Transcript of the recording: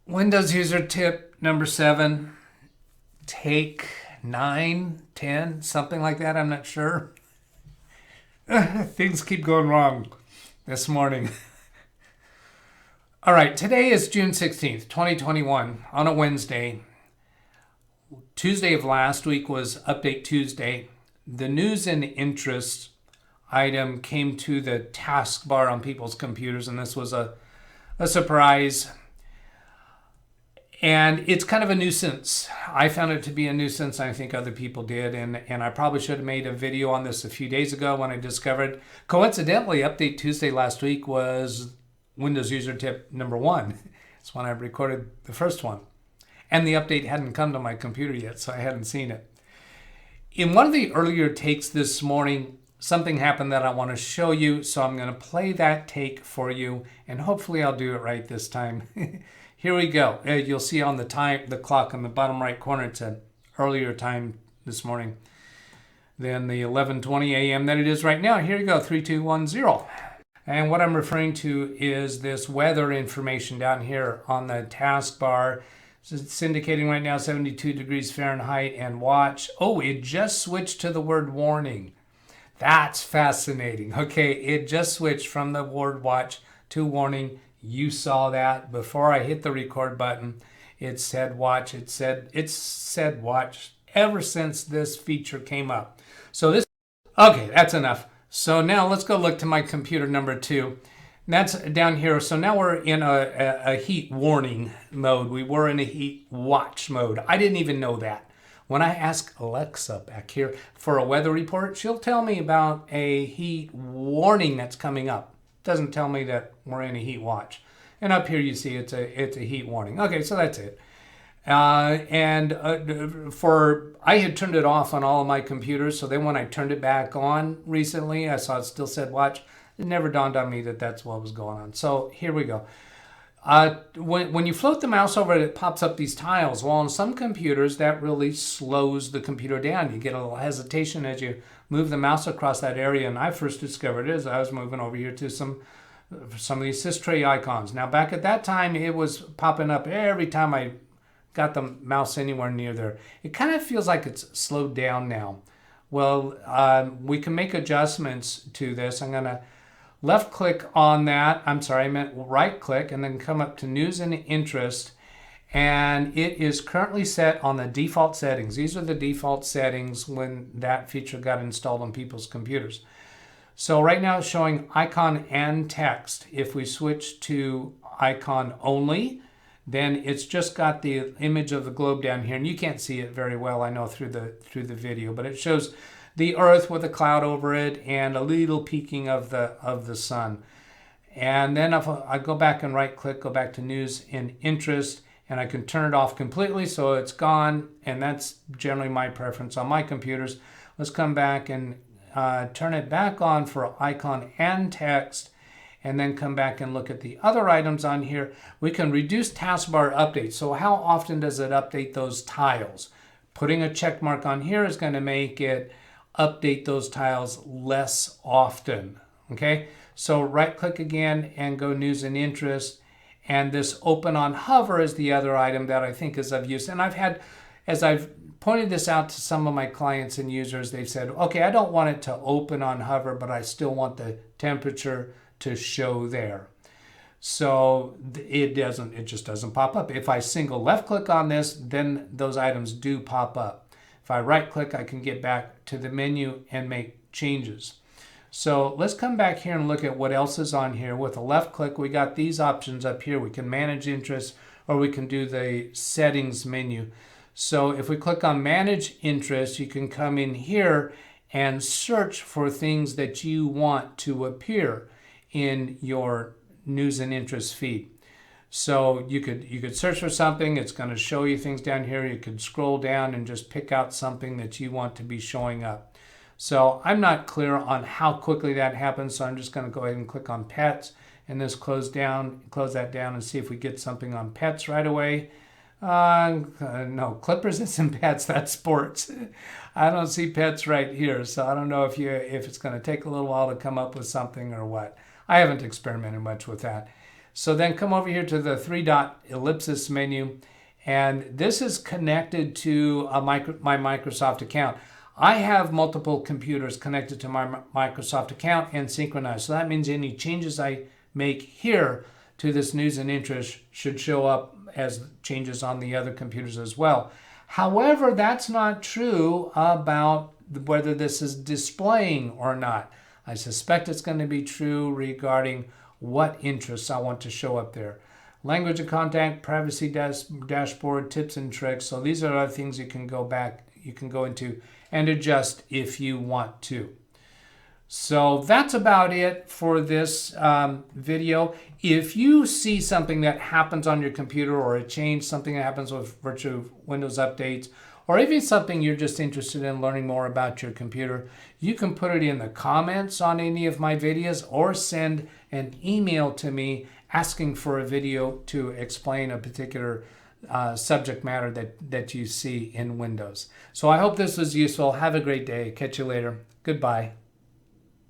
Windows user tip number 7, take 9, 10, something like that. I'm not sure. Things keep going wrong this morning. All right, today is June 16th, 2021, on a Wednesday. Tuesday of last week was Update Tuesday. The news and interest item came to the taskbar on people's computers, and this was a surprise. And it's kind of a nuisance. I found it to be a nuisance. I think other people did. And I probably should have made a video on this a few days ago when I discovered. Coincidentally, Update Tuesday last week was Windows user tip number 1. It's when I recorded the first one. And the update hadn't come to my computer yet, so I hadn't seen it. In one of the earlier takes this morning, something happened that I want to show you. So I'm going to play that take for you. And hopefully I'll do it right this time. Here we go. You'll see on the clock on the bottom right corner, it's an earlier time this morning than the 11:20 a.m. that it is right now. Here you go, 3210. And what I'm referring to is this weather information down here on the taskbar. So it's indicating right now 72 degrees Fahrenheit, and watch. Oh, it just switched to the word warning. That's fascinating. Okay, it just switched from the word watch to warning. You saw that before I hit the record button. It said watch. It's said watch ever since this feature came up. Okay, that's enough. So now let's go look to my computer number 2. That's down here. So now we're in a heat warning mode. We were in a heat watch mode. I didn't even know that. When I ask Alexa back here for a weather report, she'll tell me about a heat warning that's coming up. Doesn't tell me that we're in a heat watch. And up here you see it's a heat warning. Okay, so that's it. I had turned it off on all of my computers, so then when I turned it back on recently, I saw it still said watch. It never dawned on me that that's what was going on. So here we go. When you float the mouse over it, it pops up these tiles. Well, on some computers, that really slows the computer down. You get a little hesitation as you move the mouse across that area. And I first discovered it as I was moving over here to some of these sys-tray icons. Now, back at that time, it was popping up every time I got the mouse anywhere near there. It kind of feels like it's slowed down now. Well, we can make adjustments to this. I'm going to left click on that. I'm sorry, I meant right click, and then come up to news and interest. And it is currently set on the default settings. These are the default settings when that feature got installed on people's computers. So right now it's showing icon and text. If we switch to icon only, then it's just got the image of the globe down here. And you can't see it very well, I know, through the video, but it shows the earth with a cloud over it and a little peeking of the sun. And then if I go back and right click, go back to news and interest, and I can turn it off completely so it's gone. And that's generally my preference on my computers. Let's come back and turn it back on for icon and text, and then come back and look at the other items on here. We can reduce taskbar updates. So how often does it update those tiles? Putting a check mark on here is going to make it update those tiles less often. Okay, so right click again and go news and interest, and this open on hover is the other item that I think is of use. And as I've pointed this out to some of my clients and users, they've said, okay, I don't want it to open on hover, but I still want the temperature to show there. So it just doesn't pop up. If I single left click on this, then those items do pop up. If I right click, I can get back to the menu and make changes. So let's come back here and look at what else is on here. With a left click, we got these options up here. We can manage interest, or we can do the settings menu. So if we click on manage interest, you can come in here and search for things that you want to appear in your news and interest feed. So you could search for something. It's going to show you things down here. You could scroll down and just pick out something that you want to be showing up. So I'm not clear on how quickly that happens, so I'm just going to go ahead and click on pets and this close that down and see if we get something on pets right away. No, clippers isn't pets, that's sports. I don't see pets right here, so I don't know if it's going to take a little while to come up with something or what. I haven't experimented much with that. So then come over here to the 3-dot ellipsis menu, and this is connected to my Microsoft account. I have multiple computers connected to my Microsoft account and synchronized. So that means any changes I make here to this news and interest should show up as changes on the other computers as well. However, that's not true about whether this is displaying or not. I suspect it's going to be true regarding what interests I want to show up there. Language of contact, privacy dashboard, tips and tricks. So these are other things you can go into and adjust if you want to. So that's about it for this video. If you see something that happens on your computer, or a change, something that happens with virtual Windows updates, or even something you're just interested in learning more about your computer, you can put it in the comments on any of my videos, or send an email to me asking for a video to explain a particular subject matter that you see in Windows. So I hope this was useful. Have a great day. Catch you later. Goodbye.